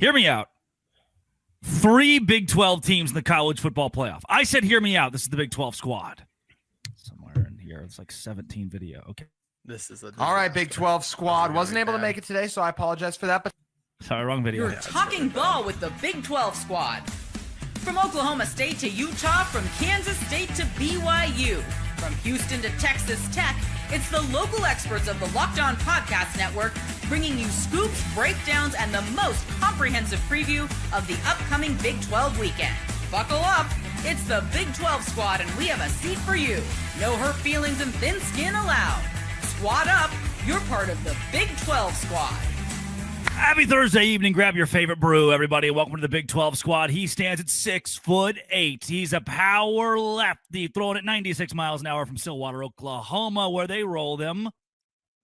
Hear me out. 3 Big 12 teams in the college football playoff. I said, hear me out. This is the Big 12 squad. Somewhere in here. It's like 17 video. Okay. This is all right, Big 12 squad. Wasn't able to make it today, so I apologize for that. But sorry, wrong video. You're talking ball with the Big 12 squad. From Oklahoma State to Utah, from Kansas State to BYU, from Houston to Texas Tech, it's the local experts of the Locked On Podcast Network bringing you scoops, breakdowns, and the most comprehensive preview of the upcoming Big 12 weekend. Buckle up. It's the Big 12 squad, and we have a seat for you. No hurt feelings and thin skin allowed. Squad up. You're part of the Big 12 squad. Happy Thursday evening. Grab your favorite brew, everybody. Welcome to the Big 12 squad. He stands at 6'8". He's a power lefty, throwing at 96 miles an hour from Stillwater, Oklahoma, where they roll them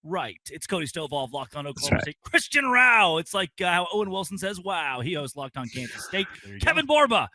right. It's Cody Stovall of Locked On Oklahoma State. Christian Rao. It's like how Owen Wilson says, wow. He hosts Locked On Kansas State. Kevin Borba.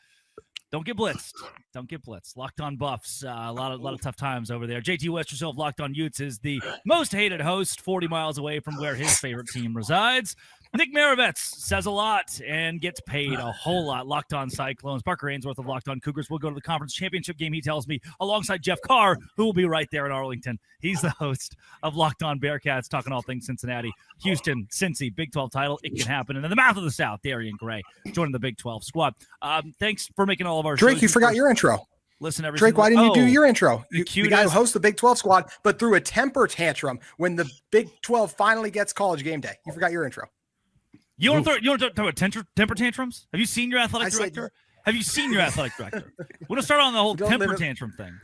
Don't get blitzed. Don't get blitzed. Locked On Buffs. A lot of tough times over there. JT Westerfield of Locked On Utes is the most hated host 40 miles away from where his favorite team resides. Nick Maravets says a lot and gets paid a whole lot. Locked On Cyclones. Parker Ainsworth of Locked On Cougars will go to the conference championship game, he tells me, alongside Jeff Carr, who will be right there in Arlington. He's the host of Locked On Bearcats, talking all things Cincinnati. Houston, Cincy, Big 12 title. It can happen. And in the mouth of the South, Darian Gray joining the Big 12 squad. Thanks for making all of our Drake, shows. you forgot your intro. Listen, Drake, why didn't you do your intro? The guy who hosts the Big 12 squad, but threw a temper tantrum when the Big 12 finally gets college game day. You forgot your intro. You want to talk about temper tantrums? Have you seen your athletic director? Have you seen your athletic director? We're going to start on the whole temper tantrum thing.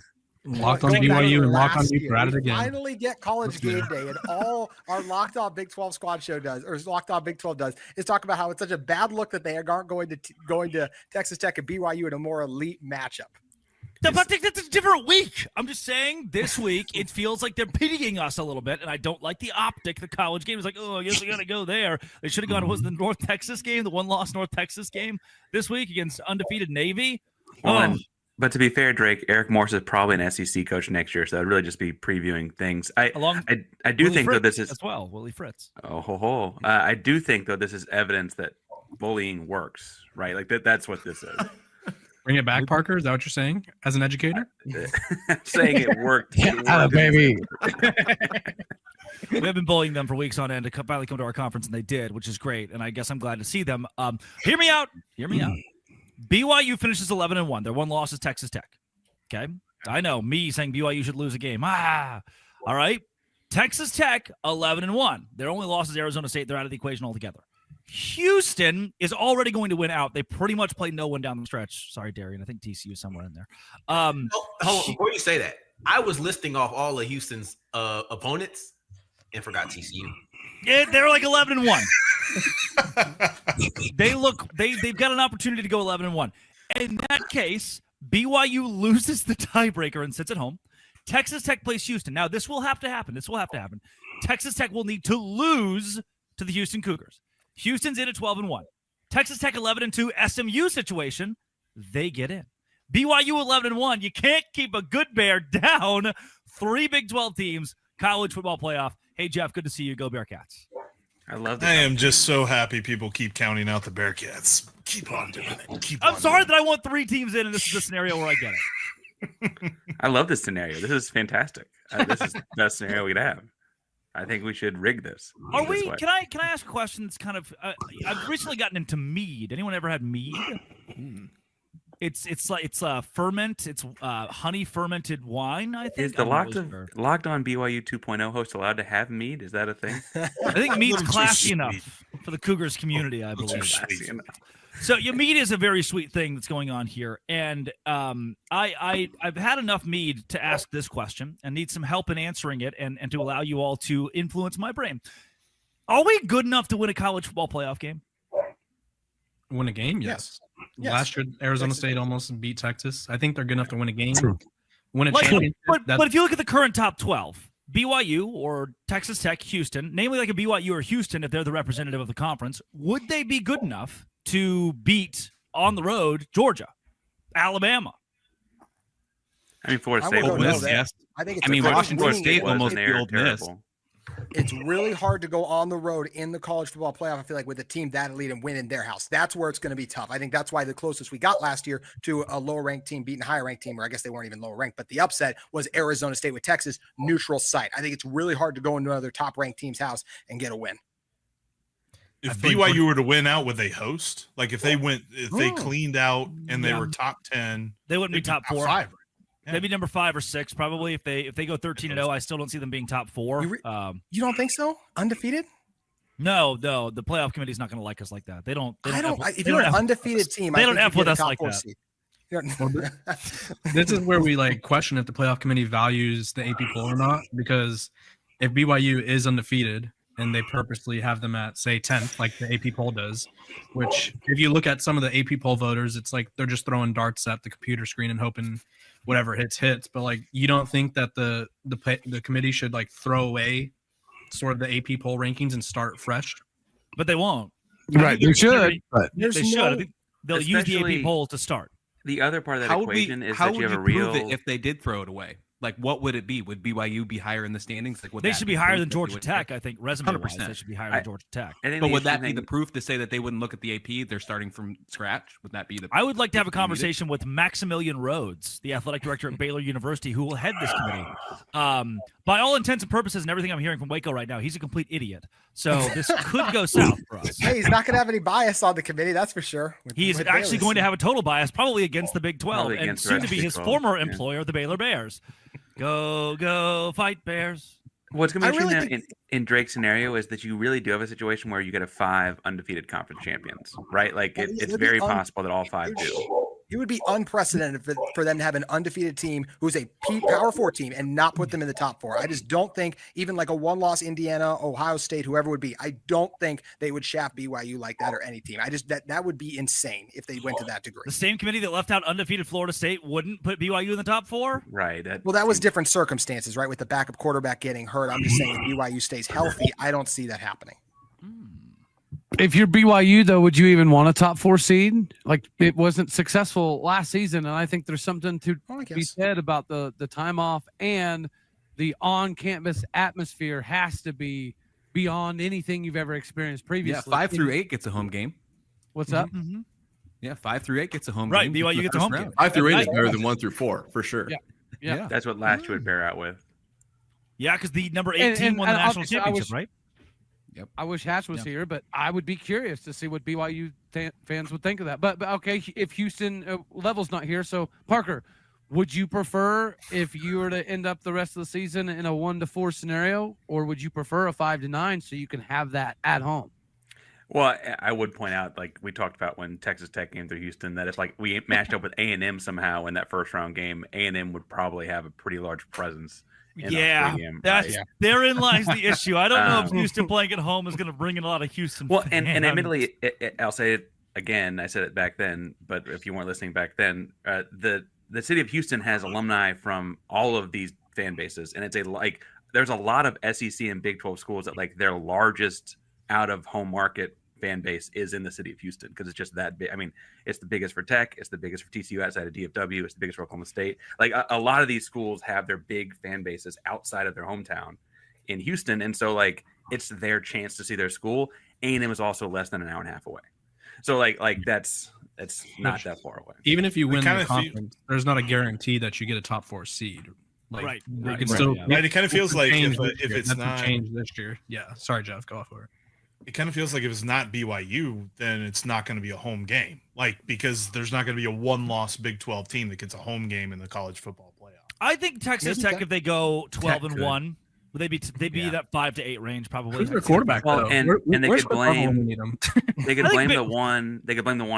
Locked on BYU and Locked on Utah at it again. Finally get college game day, and all our Locked On Big 12 squad show does, or Locked On Big 12 does, is talk about how it's such a bad look that they aren't going to Texas Tech and BYU in a more elite matchup. But that's a different week. I'm just saying this week it feels like they're pitying us a little bit, and I don't like the optic. The college game is like, oh, I guess we got to go there. They should have gone. Was the North Texas game, the one-loss North Texas game this week against undefeated Navy? But to be fair, Drake, Eric Morse is probably an SEC coach next year, so I'd really just be previewing things. I do Willie think Fritz though this is as well. Willie Fritz. I do think though this is evidence that bullying works, right? Like that's what this is. Bring it back, Parker. Is that what you're saying as an educator? Saying it worked. Baby. We have been bullying them for weeks on end to finally come to our conference, and they did, which is great. And I guess I'm glad to see them. Hear me out. BYU finishes 11-1. Their one loss is Texas Tech. Okay, I know me saying BYU should lose a game. All right. Texas Tech 11-1. Their only loss is Arizona State. They're out of the equation altogether. Houston is already going to win out. They pretty much play no one down the stretch. Sorry, Darian. I think TCU is somewhere in there. Before you say that, I was listing off all of Houston's opponents and forgot TCU. Yeah, they're like 11-1. They've got an opportunity to go 11-1. In that case, BYU loses the tiebreaker and sits at home. Texas Tech plays Houston. Now, this will have to happen. Texas Tech will need to lose to the Houston Cougars. Houston's in at 12-1. Texas Tech 11-2. SMU situation, they get in. BYU 11-1. You can't keep a good bear down. 3 Big 12 teams, college football playoff. Hey, Jeff, good to see you. Go Bearcats. I love that. I am just so happy people keep counting out the Bearcats. Keep on doing it. I'm sorry that I want 3 teams in, and this is the scenario where I get it. I love this scenario. This is fantastic. This is the best scenario we could have. I think we should rig this. Are we? Can I ask a question that's kind of? I've recently gotten into mead. Anyone ever had mead? It's ferment. It's honey fermented wine. I think. Is the Locked On BYU 2.0 host allowed to have mead? Is that a thing? I think mead's classy enough for the Cougars community. I believe. So mead is a very sweet thing that's going on here, and I've had enough mead to ask this question and need some help in answering it, and to allow you all to influence my brain. Are we good enough to win a college football playoff game? Win a game? Yes. Last year, Arizona State almost beat Texas. I think they're good enough to win a game. Win a championship. But if you look at the current top 12, BYU or Texas Tech, Houston, namely like a BYU or Houston, if they're the representative of the conference, would they be good enough to beat on the road Georgia, Alabama? I mean, Florida State. Yes. I think it's Washington State almost beat Ole Miss. it's really hard to go on the road in the college football playoff. I feel like with a team that elite and win in their house, that's where it's going to be tough. I think that's why the closest we got last year to a lower ranked team beating a higher ranked team, or I guess they weren't even lower ranked, but the upset was Arizona State with Texas, neutral site. I think it's really hard to go into another top ranked team's house and get a win. If BYU were to win out, would they host? Like if they cleaned out and they were top 10, they wouldn't be top 4. 5. Yeah. Maybe number 5 or 6, probably. If they go 13-0, I still don't see them being top 4. You don't think so? Undefeated? No, the playoff committee is not going to like us like that. They don't. If you're an undefeated team, they don't F with us like that. This is where we question if the playoff committee values the AP poll or not, because if BYU is undefeated and they purposely have them at, say, 10th, like the AP poll does, which if you look at some of the AP poll voters, it's like they're just throwing darts at the computer screen and hoping whatever hits. But like, you don't think that the committee should like throw away sort of the AP poll rankings and start fresh? But they won't. Right, they should. But they should. I think they'll use the AP poll to start. The other part of that equation is that you have a real. Prove it if they did throw it away? Like, what would it be? Would BYU be higher in the standings? Like, they should be higher than Georgia Tech. I think resume-wise, they should be higher than Georgia Tech. But would that be the proof to say that they wouldn't look at the AP? They're starting from scratch. Would that be the? I would like to have a conversation with Maximilian Rhodes, the athletic director at Baylor University, who will head this committee. By all intents and purposes, and everything I'm hearing from Waco right now, he's a complete idiot. So this could go south for us. Hey, he's not going to have any bias on the committee, that's for sure. He's actually going to have a total bias, probably against the Big 12, and soon to be his former employer, the Baylor Bears. Go, fight Bears. What's going to be interesting in Drake's scenario is that you really do have a situation where you get 5 undefeated conference champions, right? Like it's very possible that all 5 do. It would be unprecedented for them to have an undefeated team who's a Power 4 team and not put them in the top 4. I just don't think even like a one-loss Indiana, Ohio State, whoever would be, I don't think they would shaft BYU like that or any team. I just that would be insane if they went to that degree. The same committee that left out undefeated Florida State wouldn't put BYU in the top 4? Right. That was different circumstances, right? With the backup quarterback getting hurt. I'm just saying if BYU stays healthy, I don't see that happening. If you're BYU, though, would you even want a top 4 seed? Like, it wasn't successful last season, and I think there's something to be said about the time off, and the on-campus atmosphere has to be beyond anything you've ever experienced previously. Yeah, 5 through 8 gets a home game. What's up? Mm-hmm. Yeah, 5 through 8 gets a home game. Right, BYU gets a home game. 5 through 8 is better than 1 through 4, for sure. Yeah. That's what last year would bear out with. Yeah, because the number 8 team won the national championship, right? Yep. I wish Hatch was here, but I would be curious to see what BYU fans would think of that. But okay, if Houston Level's not here, so Parker, would you prefer if you were to end up the rest of the season in a 1-4 scenario, or would you prefer a 5-9 so you can have that at home? Well, I would point out, like we talked about when Texas Tech came through Houston, that if like we matched up with A&M somehow in that first round game, A&M would probably have a pretty large presence. Therein lies the issue. I don't know if Houston playing at home is going to bring in a lot of Houston fans. And admittedly, I'll say it again. I said it back then, but if you weren't listening back then, the city of Houston has alumni from all of these fan bases, and there's a lot of SEC and Big 12 schools that like their largest out of home market fan base is in the city of Houston because it's just that big. I mean, it's the biggest for Tech, it's the biggest for TCU outside of DFW, it's the biggest for Oklahoma State. Like a lot of these schools have their big fan bases outside of their hometown in Houston, and so like it's their chance to see their school. A&M is also less than an hour and a half away, so like that's not that far away. Even if you win the conference, there's not a guarantee that you get a top 4 seed. Like, right. It kind of feels like if it's not changed this year. Yeah. Sorry, Jeff. Go for it. It kind of feels like if it's not BYU, then it's not going to be a home game. Like, because there's not going to be a one-loss Big 12 team that gets a home game in the college football playoff. I think Texas Tech, if they go 12-1, would they'd be that 5 to 8 range probably. Who's their quarterback? Well, and they could blame they could blame the one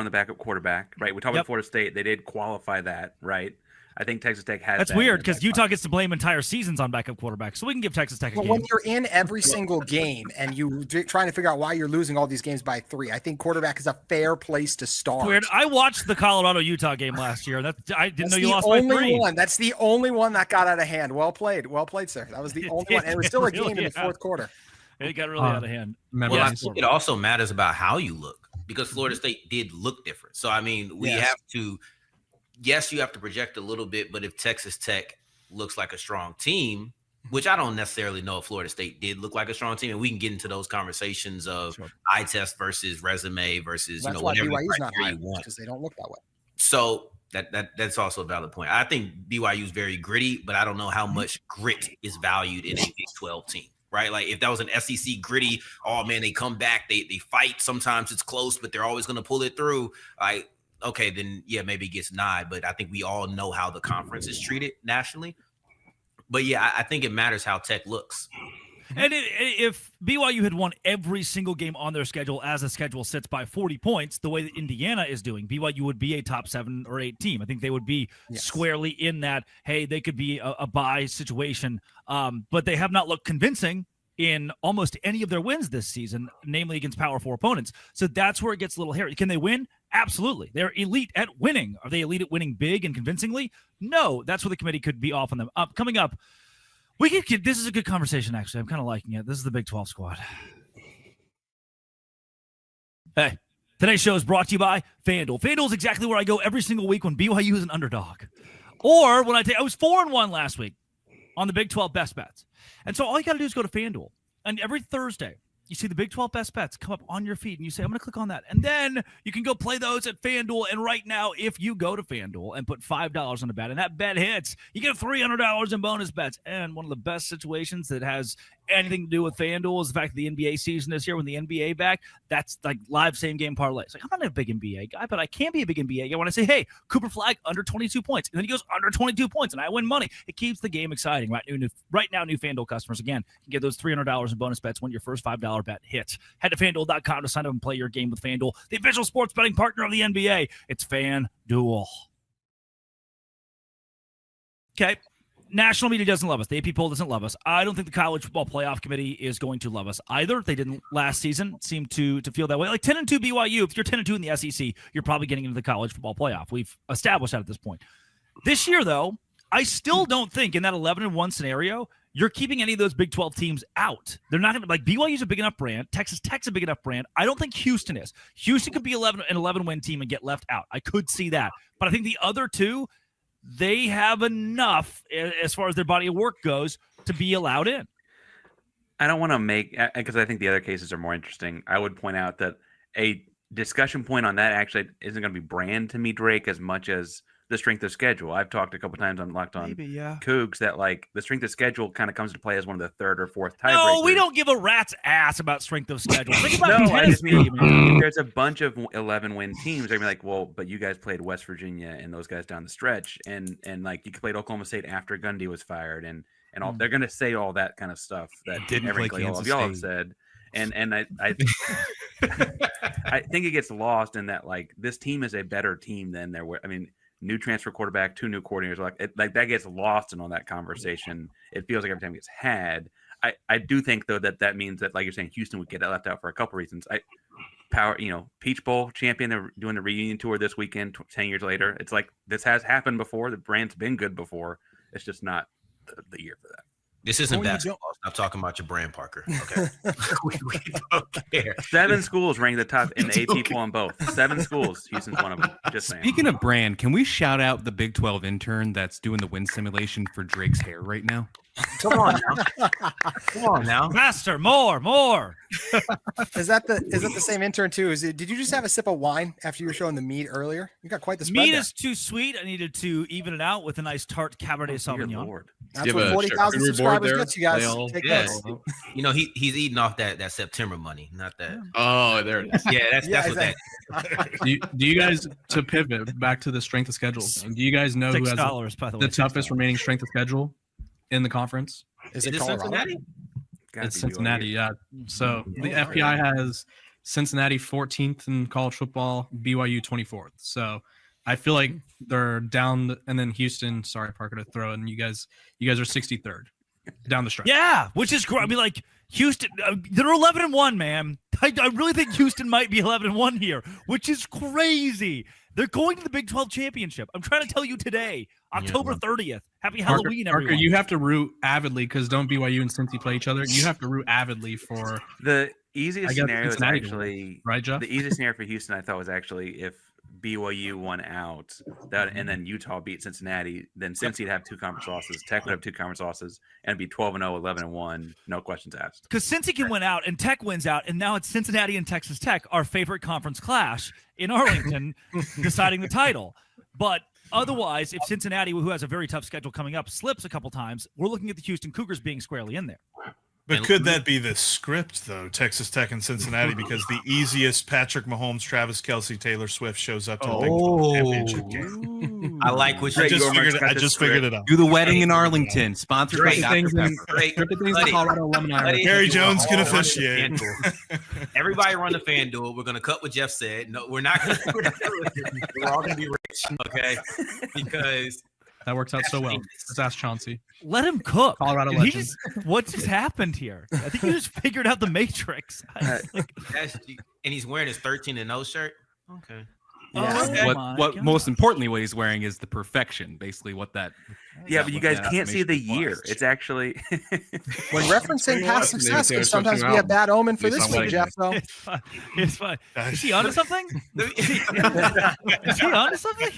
the backup quarterback, right? We talked about Florida State. They did qualify that, right? I think Texas Tech has. That's weird because Utah gets to blame entire seasons on backup quarterbacks, so we can give Texas Tech a game. When you're in every single game and you're trying to figure out why you're losing all these games by 3, I think quarterback is a fair place to start. Weird. I watched the Colorado-Utah game last year. I didn't know you lost by 3. That's the only one that got out of hand. Well played, sir. That was the only one. And it was still a game in the fourth quarter. It got really out of hand. Well, I think it also matters about how you look because Florida State did look different. So I mean, we have to. Yes, you have to project a little bit, but if Texas Tech looks like a strong team, which I don't necessarily know if Florida State did look like a strong team, and we can get into those conversations of eye test versus resume versus That's why whatever BYU's not criteria high you want. because they don't look that way. So that's also a valid point. I think BYU is very gritty, but I don't know how much grit is valued in a Big 12 team, right? Like if that was an SEC gritty, oh man, they come back, they fight. Sometimes it's close, but they're always going to pull it through. Like, okay, then yeah, maybe it gets nigh, but I think we all know how the conference is treated nationally. But yeah, I think it matters how Tech looks. And if BYU had won every single game on their schedule as the schedule sits by 40 points, the way that Indiana is doing, BYU would be a top 7 or 8 team. I think they would be squarely in that, hey, they could be a bye situation. But they have not looked convincing in almost any of their wins this season, namely against Power 4 opponents. So that's where it gets a little hairy. Can they win? Absolutely. They're elite at winning. Are they elite at winning big and convincingly? No. That's where the committee could be off on them. Coming up, this is a good conversation, actually. I'm kind of liking it. This is the Big 12 squad. Hey, today's show is brought to you by FanDuel. FanDuel is exactly where I go every single week when BYU is an underdog. Or when I was 4-1 last week on the Big 12 best bets. And so all you got to do is go to FanDuel. And every Thursday, you see the Big 12 best bets come up on your feed, and you say, I'm going to click on that. And then you can go play those at FanDuel. And right now, if you go to FanDuel and put $5 on a bet, and that bet hits, you get $300 in bonus bets. And one of the best situations that has anything to do with FanDuel is the fact that the NBA season is here. When the NBA back, that's like live same-game parlays. Like, I'm not a big NBA guy, but I can be a big NBA guy when I say, hey, Cooper Flag under 22 points. And then he goes under 22 points, and I win money. It keeps the game exciting. Right now, new FanDuel customers, again, can get those $300 in bonus bets when your first $5 bet hits. Head to FanDuel.com to sign up and play your game with FanDuel, the official sports betting partner of the NBA. It's FanDuel. Okay. National media doesn't love us. The AP poll doesn't love us. I don't think the College Football Playoff Committee is going to love us either. They didn't last season seem to feel that way. Like 10-2 BYU, if you're 10-2 in the SEC, you're probably getting into the College Football Playoff. We've established that at this point. This year, though, I still don't think in that 11-1 scenario, you're keeping any of those Big 12 teams out. They're not going to, like, BYU's a big enough brand. Texas Tech's a big enough brand. I don't think Houston is. Houston could be an 11-win team and get left out. I could see that. But I think the other two, they have enough as far as their body of work goes to be allowed in. I don't want to make, because I think the other cases are more interesting. I would point out that a discussion point on that actually isn't going to be brand to me, Drake, as much as the strength of schedule. I've talked a couple times on Locked On Coogs that like the strength of schedule kind of comes into play as one of the third or fourth tiebreakers. No, we don't give a rat's ass about strength of schedule. Think about no, I just mean there's a bunch of 11-win teams. They're gonna be like, well, but you guys played West Virginia and those guys down the stretch, and like you played Oklahoma State after Gundy was fired, and all they're gonna say all that kind of stuff that didn't play Kansas all of y'all have State. said. And I I think it gets lost in that like this team is a better team than there were. I mean, new transfer quarterback, 2 new coordinators, like that gets lost in all that conversation. It feels like every time it gets had. I do think though that means that, like you're saying, Houston would get left out for a couple reasons. Peach Bowl champion, they're doing the reunion tour this weekend, 10 years later. It's like this has happened before. The brand's been good before. It's just not the year for that. This isn't basketball. Stop talking about your brand, Parker. Okay. we don't care. 7 schools ranked the top in the AP poll on both. 7 schools. Houston's one of them. Just saying. Speaking of brand, can we shout out the Big 12 intern that's doing the win simulation for Drake's hair right now? Come on now. Come on now. Faster, more. Is that the same intern too? Did you just have a sip of wine after you were showing the mead earlier? You got quite the spread. Mead there. is too sweet. I needed to even it out with a nice tart Cabernet Sauvignon. Lord. That's what 40,000 subscribers gets you guys. Take Yes. notes. You know, he's eating off that September money, not that. Oh, there it is. Yeah, that's exactly. what that. Do you guys, to pivot back to the strength of schedule, do you guys know who has $6, by the way, the toughest remaining strength of schedule in the conference? Is it Colorado? Cincinnati? It's Cincinnati, yeah. So the FPI has Cincinnati 14th in college football, BYU 24th. So I feel like they're down, and then Houston. Sorry, Parker, to throw in. You guys are 63rd down the stretch. Yeah, which is great. I mean, like Houston, they're 11-1, man. I really think Houston might be 11-1 here, which is crazy. They're going to the Big 12 championship. I'm trying to tell you today, October 30th. Happy Halloween, everyone. Parker, you have to root avidly because don't BYU and Cincy play each other. You have to root avidly for the easiest scenario is actually right, Jeff? The easiest scenario for Houston, I thought, was actually if BYU won out, and then Utah beat Cincinnati, then Cincy'd have 2 conference losses, Tech would have 2 conference losses, and be 12-0, 11-1, no questions asked. Because Cincy can win out and Tech wins out, and now it's Cincinnati and Texas Tech, our favorite conference clash in Arlington, deciding the title. But otherwise, if Cincinnati, who has a very tough schedule coming up, slips a couple times, we're looking at the Houston Cougars being squarely in there. But could that be the script, though, Texas Tech and Cincinnati? Because the easiest Patrick Mahomes, Travis Kelce, Taylor Swift shows up to the Big 12 championship game. I like what you I just figured it out. Do the wedding in Arlington, sponsored by Dr. Pepper. Gary Jones can officiate. Everybody run the FanDuel. We're going to cut what Jeff said. No, we're not going to. We're all going to be rich, okay? Because that works out so well. Let's ask Chauncey. Let him cook. Colorado legend. What just happened here? I think he just figured out the Matrix. And he's wearing his 13-0 shirt. Okay. Yeah. What most importantly, what he's wearing is the perfection. Basically, what that. Yeah, but you guys can't see the year. It's actually when referencing past success can sometimes be a bad omen for this week, Jeff. Though it's fine. Is he onto something? Is he onto something?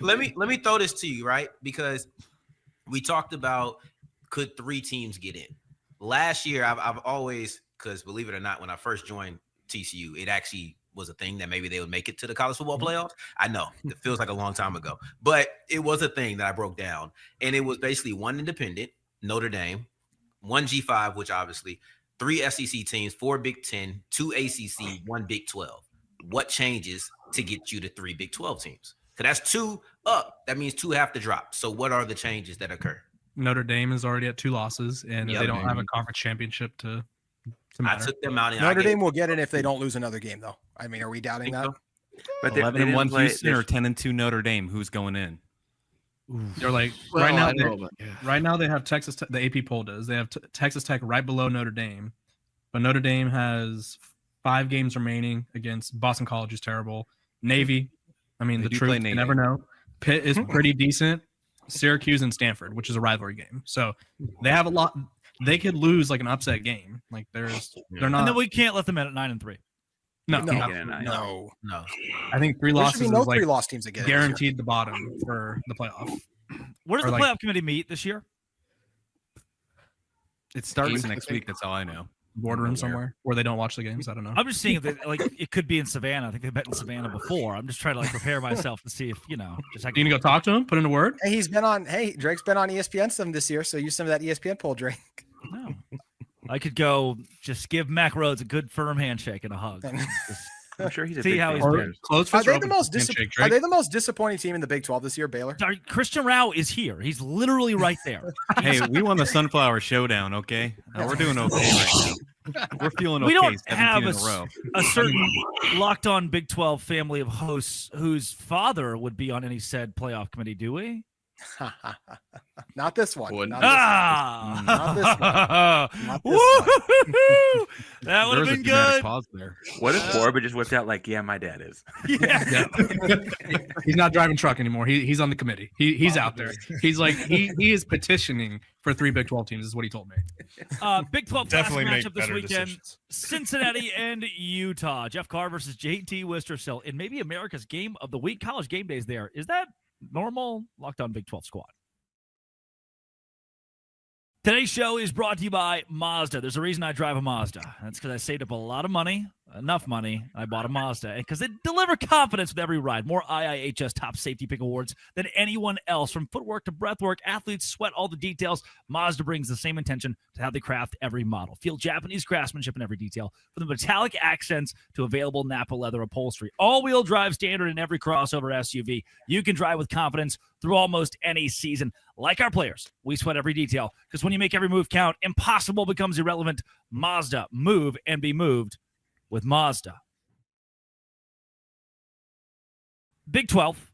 Let me throw this to you, right? Because we talked about could 3 teams get in last year. I've always, because believe it or not, when I first joined TCU, it actually was a thing that maybe they would make it to the college football playoffs. I know it feels like a long time ago, but it was a thing that I broke down, and it was basically 1 independent, Notre Dame, 1 G5, which obviously 3 SEC teams, 4 Big 10, 2 ACC, 1 Big 12. What changes to get you to 3 Big 12 teams? Because that's 2 up. That means 2 have to drop. So what are the changes that occur? Notre Dame is already at 2 losses, and they don't have a conference championship to I took them out. Notre Dame will get in if they don't lose another game, though. I mean, are we doubting that? So? But 11-1 Houston or 10-2 Notre Dame? Who's going in? They're like right now they have Texas. The AP poll does. They have Texas Tech right below Notre Dame, but Notre Dame has 5 games remaining against Boston College, who's terrible. Navy, I mean, the truth, you never know. Pitt is pretty decent. Syracuse and Stanford, which is a rivalry game. So they have a lot. They could lose like an upset game. Like they're not. And then we can't let them in at 9-3. No. I think 3 losses should be no is like 3 loss teams that get guaranteed the bottom for the playoff. Where does the playoff committee meet this year? It starts next week. That's all I know. Boardroom somewhere where they don't watch the games. I don't know. I'm just seeing if it could be in Savannah. I think they've met in Savannah before. I'm just trying to prepare myself to see if just like. You gonna go talk to him? Put in a word. Hey, Drake's been on ESPN some this year, so use some of that ESPN poll, Drake. No, I could go just give Max Rhoades a good firm handshake and a hug. I'm sure he's a see big how he's fan. doing. Are they the most disappointing team in the Big 12 this year, Baylor? Christian Rao is here. He's literally right there. Hey, we won the Sunflower Showdown. Okay, we're doing okay right now. We're feeling okay. We don't 17 have in a row. a certain locked-on Big 12 family of hosts whose father would be on any said playoff committee, do we? Not this one. Not this one. That would have been good. What if Borba just whipped out like, yeah, my dad is. Yeah. He's not driving truck anymore. He's on the committee. He's out there. He's like he is petitioning for 3 Big 12 teams. Is what he told me. Big 12 definitely matchup this weekend. Decisions. Cincinnati and Utah. Jeff Carr versus JT Wistersill in maybe America's game of the week. College game days there. Is that normal? Locked on Big 12 squad. Today's show is brought to you by Mazda. There's a reason I drive a Mazda. That's because I saved up a lot of money, enough money. I bought a Mazda because they deliver confidence with every ride. More IIHS top safety pick awards than anyone else. From footwork to breathwork, athletes sweat all the details. Mazda brings the same intention to how they craft every model. Feel Japanese craftsmanship in every detail, from the metallic accents to available Napa leather upholstery. All-wheel drive standard in every crossover SUV. You can drive with confidence through almost any season. Like our players, we sweat every detail because when you make every move count, impossible becomes irrelevant. Mazda, move and be moved with Mazda. Big 12.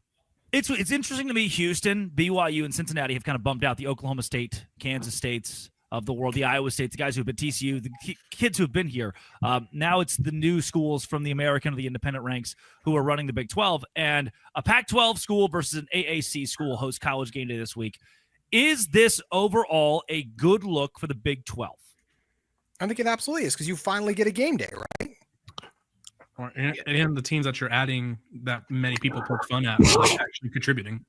It's interesting to me. Houston, BYU, and Cincinnati have kind of bumped out the Oklahoma State, Kansas States of the world, the Iowa States, the guys who've been TCU, the kids who've been here. Now it's the new schools from the American or the independent ranks who are running the Big 12. And a Pac-12 school versus an AAC school hosts College Game Day this week. Is this overall a good look for the Big 12? I think it absolutely is because you finally get a game day, right? Or and the teams that you're adding that many people poke fun at are like actually contributing,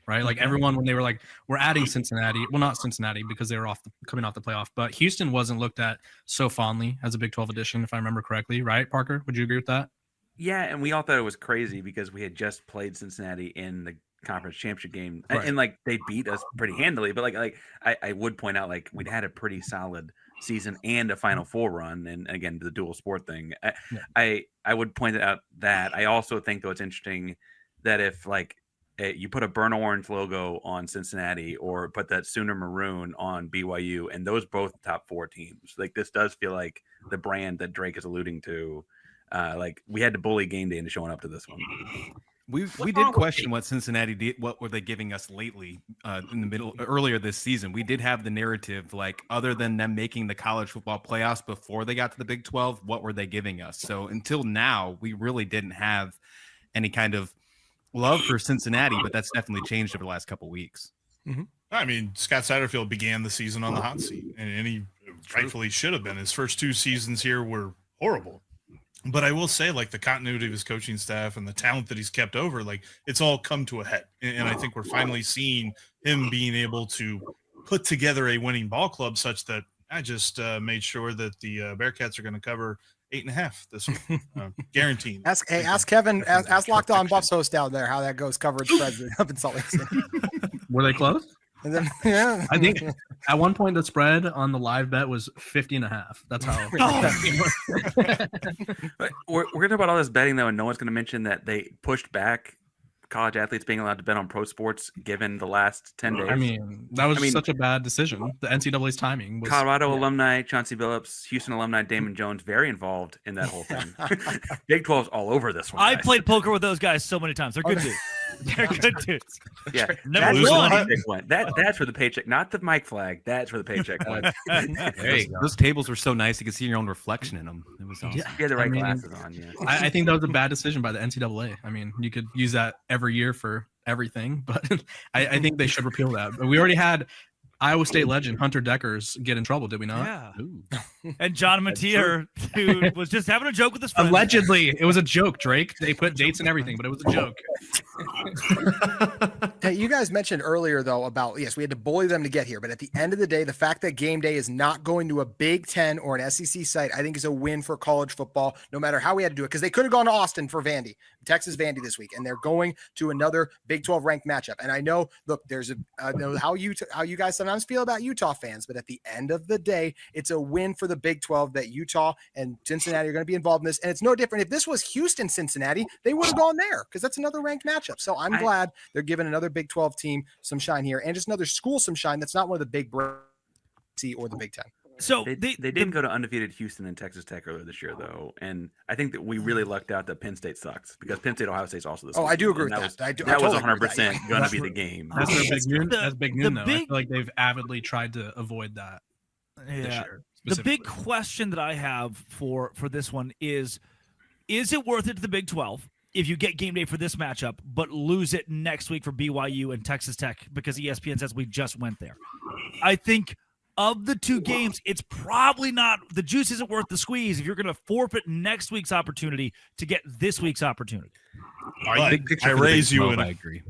right? Like everyone when they were like, we're adding Cincinnati. Well, not Cincinnati because they were coming off the playoff, but Houston wasn't looked at so fondly as a Big 12 addition, if I remember correctly, right? Parker, would you agree with that? Yeah, and we all thought it was crazy because we had just played Cincinnati in the conference championship game, Right. and like they beat us pretty handily. But like I would point out, like we'd had a pretty solid season and a Final Four run, and again the dual sport thing. I would point out that I also think though it's interesting that if like you put a burnt orange logo on Cincinnati or put that Sooner maroon on BYU, and those both top 4 teams, like this does feel like the brand that Drake is alluding to. Like we had to bully GameDay into showing up to this one. We did question what Cincinnati did. What were they giving us lately in the middle earlier this season? We did have the narrative, like other than them making the college football playoffs before they got to the Big 12, what were they giving us? So until now, we really didn't have any kind of love for Cincinnati, but that's definitely changed over the last couple of weeks. Mm-hmm. I mean, Scott Satterfield began the season on the hot seat, and he rightfully should have been. His first 2 seasons here were horrible. But I will say, like, the continuity of his coaching staff and the talent that he's kept over, like, it's all come to a head. And I think we're finally seeing him being able to put together a winning ball club such that I just made sure that the Bearcats are going to cover 8.5 this week. Guaranteed. Ask Kevin, ask Locked On Buffs host down there how that goes coverage spreads up in Salt Lake City. Were they close? And then, yeah. I think at one point the spread on the live bet was 50.5. That's how. We're going to talk about all this betting though, and no one's going to mention that they pushed back college athletes being allowed to bet on pro sports given the last 10 days. I mean, that was such a bad decision. The NCAA's timing was. Colorado alumni Chauncey Billups, Houston alumni Damon Jones, very involved in that whole thing. Big 12's all over this one. I played poker with those guys so many times. They're good dudes. They're good dudes. Yeah, Never that's won. where the paycheck went. That's for the paycheck, not the mic flag. That's where the paycheck went. There you go. Those tables were so nice; you could see your own reflection in them. It was awesome. You had the right glasses on. Yeah, I think that was a bad decision by the NCAA. I mean, you could use that every year for everything, but I think they should repeal that. But we already had Iowa State legend Hunter Deckers get in trouble, did we not? Yeah. And John Mateer, who was just having a joke with his friends. Allegedly, it was a joke, Drake. They put dates and everything, but it was a joke. Hey, you guys mentioned earlier, though, about, yes, we had to bully them to get here. But at the end of the day, the fact that GameDay is not going to a Big 10 or an SEC site, I think is a win for college football, no matter how we had to do it. Because they could have gone to Austin for Vandy, Texas Vandy this week, and they're going to another Big 12 ranked matchup. And I know, look, there's I know how you guys sometimes feel about Utah fans, but at the end of the day, it's a win for the Big 12 that Utah and Cincinnati are going to be involved in this. And it's no different. If this was Houston, Cincinnati, they would have gone there because that's another ranked matchup. So I'm glad they're giving another Big 12 team some shine here and just another school some shine. That's not one of the big or the Big 10. So they did go to undefeated Houston and Texas Tech earlier this year, though, and I think that we really lucked out that Penn State sucks because Penn State Ohio State's also this. Oh, I do agree with that. That was 100% going to be the game. That's big news. That's big news, though. I feel like they've avidly tried to avoid that. This year, the big question that I have for this one is it worth it to the Big 12 if you get game day for this matchup, but lose it next week for BYU and Texas Tech because ESPN says we just went there? I think of the two games, it's probably not – the juice isn't worth the squeeze if you're going to forfeit next week's opportunity to get this week's opportunity. I raise you I agree.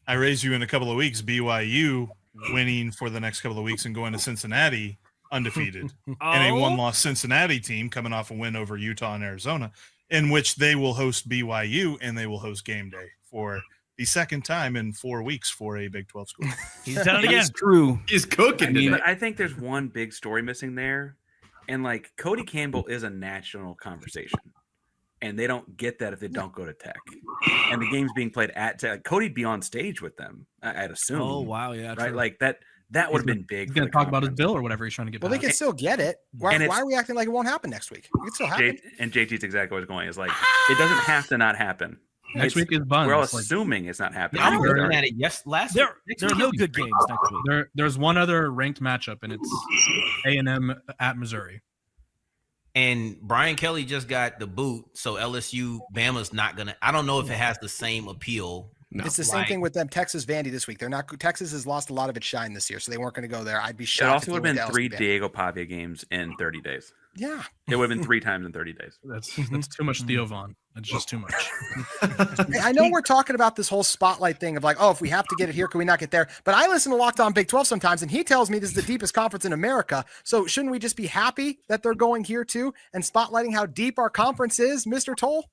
I raise you in a couple of weeks, BYU winning for the next couple of weeks and going to Cincinnati undefeated and a one-loss Cincinnati team coming off a win over Utah and Arizona, in which they will host BYU and they will host game day for the second time in 4 weeks for a Big 12 school. He's done it again. It's true. He's cooking. But I think there's one big story missing there, and like Cody Campbell is a national conversation, and they don't get that if they don't go to Tech, and the game's being played at Tech. Like, Cody'd be on stage with them, I'd assume. Oh wow, yeah, right. true. Like that would have been big. He's going to talk about his bill or whatever he's trying to get. Well, they can still get it. Why are we acting like it won't happen next week? It can still happen. And JT's exactly what's going is like it doesn't have to not happen. Next week is fun. We're all assuming it's not happening. I'm looking at it. Yes, last there are no good games next week. There's one other ranked matchup, and it's A&M at Missouri. And Brian Kelly just got the boot, so LSU Bama's not gonna. I don't know if it has the same appeal. No. It's the same thing with them. Texas Vandy this week. They're not. Texas has lost a lot of its shine this year, so they weren't going to go there. I'd be shocked. It also would have been 3 Diego Pavia games in 30 days. Yeah. It would have been 3 times in 30 days. That's too much Theo Vaughn. That's just too much. Hey, I know we're talking about this whole spotlight thing of like, oh, if we have to get it here, can we not get there? But I listen to Locked On Big 12 sometimes, and he tells me this is the deepest conference in America. So shouldn't we just be happy that they're going here too and spotlighting how deep our conference is, Mr. Toll?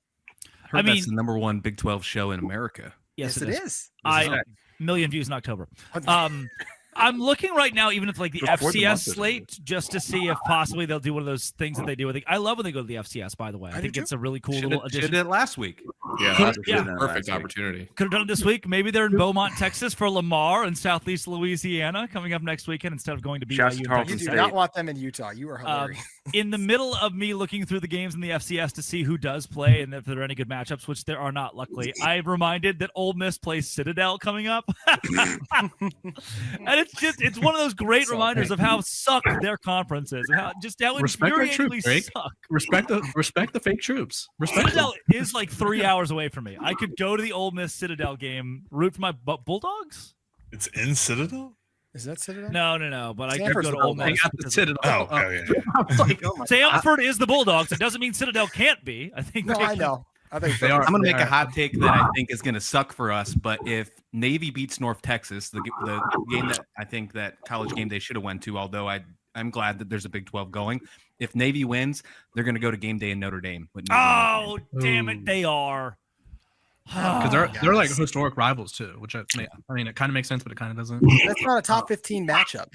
I mean, that's the #1 Big 12 show in America. Yes, it is. Million views in October. I'm looking right now, even at like the FCS slate, just to see if possibly they'll do one of those things that they do. I love when they go to the FCS, by the way. I think it's a really cool little addition. Did it last week. Yeah, perfect opportunity. Could have done it this week. Maybe they're in Beaumont, Texas for Lamar and Southeast Louisiana coming up next weekend instead of going to BYU. You do not want them in Utah. You are hilarious. In the middle of me looking through the games in the FCS to see who does play and if there are any good matchups, which there are not, luckily, I'm reminded that Ole Miss plays Citadel coming up. And it's one of those great reminders of how suck their conference is, how infuriatingly suck. Respect the fake troops. Citadel is like 3 hours away from me. I could go to the Ole Miss Citadel game, root for my Bulldogs. It's in Citadel? Is that Citadel? No. But I could go to Ole Miss. Citadel. Yeah. Samford is the Bulldogs. It doesn't mean Citadel can't be. I think. No, I know. I think they are. I'm going to make a hot take that I think is going to suck for us. But if Navy beats North Texas, the game that I think that College Game Day should have went to, although I'm glad that there's a Big 12 going. If Navy wins, they're going to go to Game Day in Notre Dame. Oh, damn it, they are. Because they're like historic rivals too, which I mean, it kind of makes sense, but it kind of doesn't. That's not a top 15 matchup.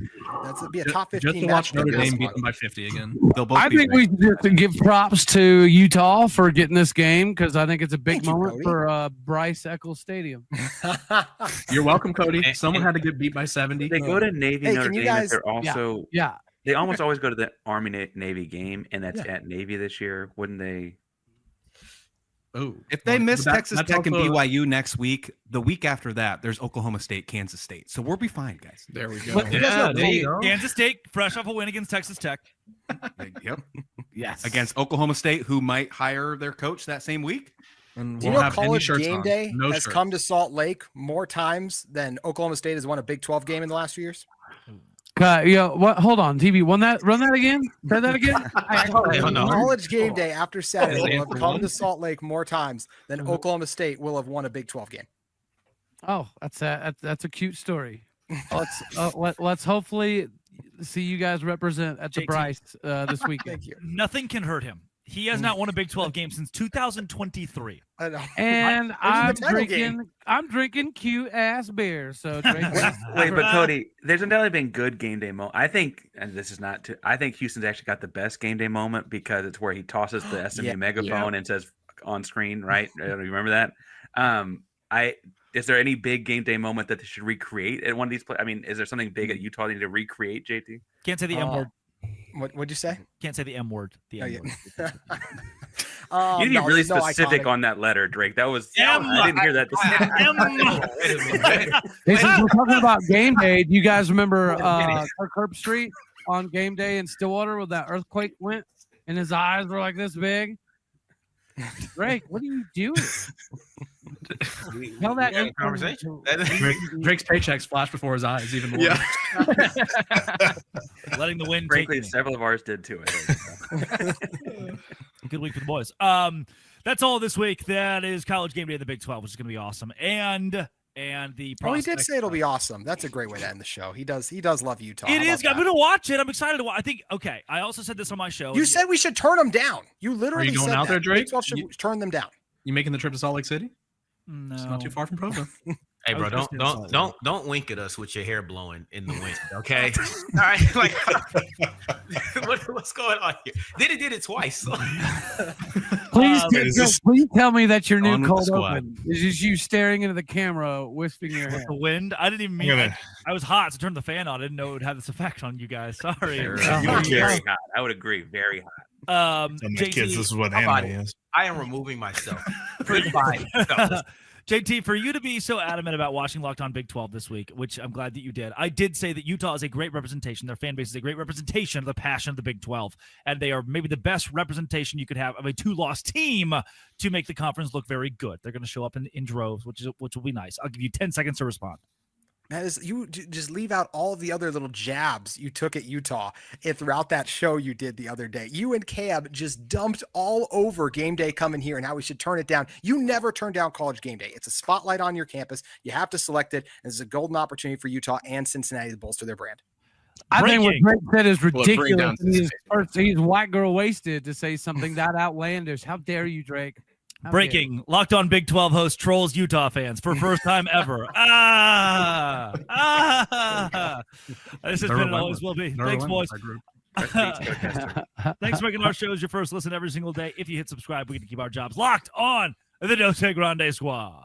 That's be a top 15 just to watch Notre Dame beat them by 50 again. I think we should just give props to Utah for getting this game because I think it's a big moment for Bryce Eccles Stadium. You're welcome, Cody. Someone had to get beat by 70. They go to Navy Notre Dame. Guys, they're also yeah. They almost always go to the Army Navy game, and that's at Navy this year. Wouldn't they? Oh, if they miss Texas Tech and BYU next week, the week after that, there's Oklahoma State, Kansas State. So we'll be fine, guys. There we go. There you go. Kansas State, fresh off a win against Texas Tech. Yep. Yes. Against Oklahoma State, who might hire their coach that same week. And do you know College Game Day has come to Salt Lake more times than Oklahoma State has won a Big 12 game in the last few years? What? Hold on, TV. Run that again. Say that again. College Game Day after Saturday will have come to Salt Lake more times than Oklahoma State will have won a Big 12 game. Oh, that's a cute story. Let's hopefully see you guys represent at the Bryce this weekend. Thank you. Nothing can hurt him. He has not won a Big 12 game since 2023. I know. And I'm drinking cute ass beer. So wait, but Cody, there's undoubtedly been good game day moment. I think, and this is not to, I think Houston's actually got the best game day moment because it's where he tosses the SMU megaphone and says on screen, right? You remember that? Is there any big game day moment that they should recreate at one of these plays? I mean, is there something big at Utah they need to recreate, JT? Can't say the M word. What'd you say? Can't say the M word. The M word. You need to be really specific on that letter, Drake. That was I didn't hear that. Since we're talking about Game Day, do you guys remember Kirk Street on Game Day in Stillwater when that earthquake went and his eyes were like this big? Drake, what are you doing? Tell that conversation. Drake's paychecks flash before his eyes even more. Yeah. Letting the wind. Frankly, several of ours did too. I think. Good week for the boys. That's all this week. That is College Game Day in the Big 12, which is going to be awesome. And the he did say it'll be awesome. That's a great way to end the show. He does love Utah. It is. I'm going to watch it. I'm excited to watch. I think. Okay. I also said this on my show. You said we should turn them down. You literally Are you going said out there, Drake? Big 12 should turn them down. You making the trip to Salt Lake City? No. It's not too far from Provo. Hey, bro, don't wink at us with your hair blowing in the wind, okay? All right, like what's going on here? Then it did it twice. Please tell me that your new cold open is just you staring into the camera, wisping your hair. The wind. I didn't even mean. I was hot, so I turned the fan on. I didn't know it would have this effect on you guys. Sorry. You were very hot. I would agree. Very hot. JT, kids, this is what anime is. I am removing myself. Goodbye. JT, for you to be so adamant about watching Locked On Big 12 this week, which I'm glad that you did, I did say that Utah is a great representation. Their fan base is a great representation of the passion of the Big 12, and they are maybe the best representation you could have of a two-loss team to make the conference look very good. They're going to show up in droves, which will be nice. I'll give you 10 seconds to respond. That is, you just leave out all of the other little jabs you took at Utah and throughout that show you did the other day. You and Cab just dumped all over Game Day coming here and how we should turn it down. You never turn down College Game Day. It's a spotlight on your campus. You have to select it. And it's a golden opportunity for Utah and Cincinnati to bolster their brand. I think what Drake said is ridiculous. He's white girl wasted to say something that outlandish. How dare you, Drake? Breaking, Locked On Big 12 host trolls Utah fans for first time ever. This has been and always will be. Thanks, boys. Thanks for making our shows your first listen every single day. If you hit subscribe, we can keep our jobs locked on the Dos Grande Squad.